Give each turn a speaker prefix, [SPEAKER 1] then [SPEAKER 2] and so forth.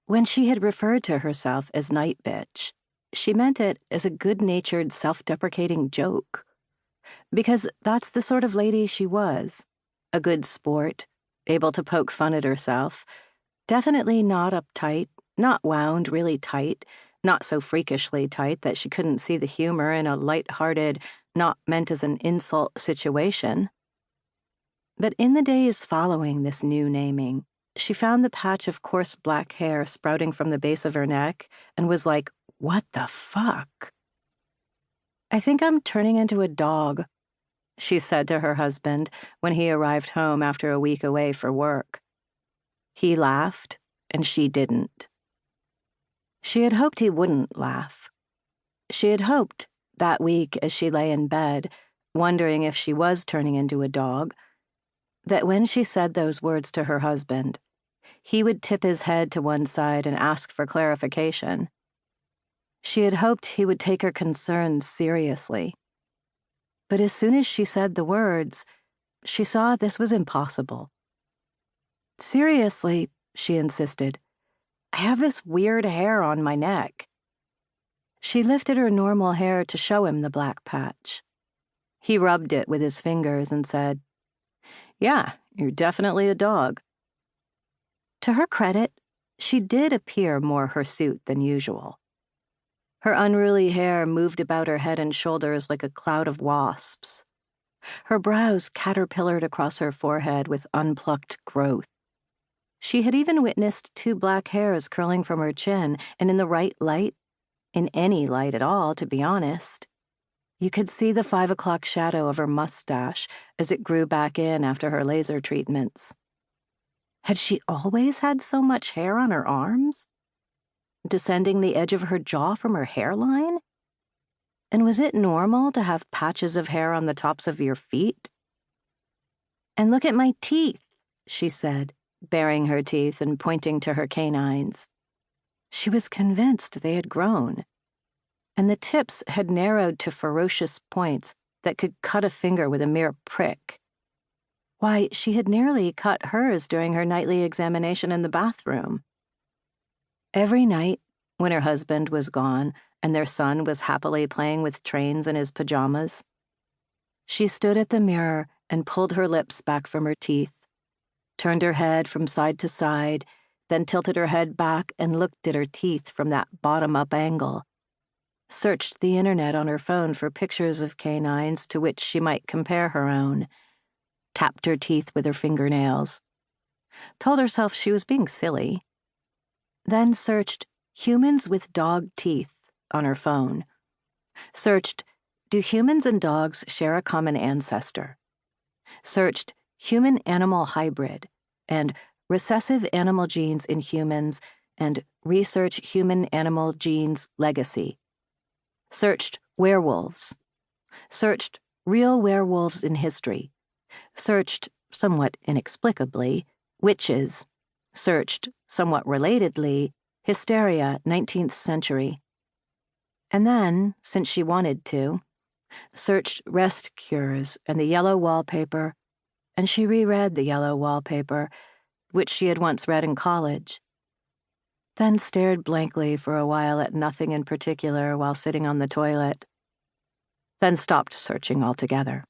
[SPEAKER 1] When she had referred to herself as Nightbitch, she meant it as a good-natured, self-deprecating joke. Because that's the sort of lady she was. A good sport, able to poke fun at herself, definitely not uptight, not wound really tight, not so freakishly tight that she couldn't see the humor in a light-hearted, not meant as an insult situation. But in the days following this new naming, she found the patch of coarse black hair sprouting from the base of her neck and was like, what the fuck? I think I'm turning into a dog, she said to her husband when he arrived home after a week away for work. He laughed, and she didn't. She had hoped he wouldn't laugh. She had hoped, that week as she lay in bed, wondering if she was turning into a dog, that when she said those words to her husband, he would tip his head to one side and ask for clarification. She had hoped he would take her concerns seriously. But as soon as she said the words, she saw this was impossible. Seriously, she insisted, I have this weird hair on my neck. She lifted her normal hair to show him the black patch. He rubbed it with his fingers and said, Yeah, you're definitely a dog. To her credit, she did appear more hirsute than usual. Her unruly hair moved about her head and shoulders like a cloud of wasps. Her brows caterpillared across her forehead with unplucked growth. She had even witnessed 2 black hairs curling from her chin, and in the right light, in any light at all, to be honest, you could see the 5 o'clock shadow of her mustache as it grew back in after her laser treatments. Had she always had so much hair on her arms? Descending the edge of her jaw from her hairline? And was it normal to have patches of hair on the tops of your feet? And look at my teeth, she said, baring her teeth and pointing to her canines. She was convinced they had grown, and the tips had narrowed to ferocious points that could cut a finger with a mere prick. Why, she had nearly cut hers during her nightly examination in the bathroom. Every night, when her husband was gone and their son was happily playing with trains in his pajamas, she stood at the mirror and pulled her lips back from her teeth, turned her head from side to side, then tilted her head back and looked at her teeth from that bottom-up angle, searched the internet on her phone for pictures of canines to which she might compare her own, tapped her teeth with her fingernails, told herself she was being silly, then searched humans with dog teeth on her phone, searched do humans and dogs share a common ancestor, searched human-animal hybrid and recessive animal genes in humans and research human-animal genes legacy, searched werewolves, searched real werewolves in history, searched, somewhat inexplicably, witches, searched, somewhat relatedly, hysteria 19th century. And then, since she wanted to, searched rest cures and the yellow wallpaper, and she reread the yellow wallpaper, which she had once read in college, then stared blankly for a while at nothing in particular while sitting on the toilet, then stopped searching altogether.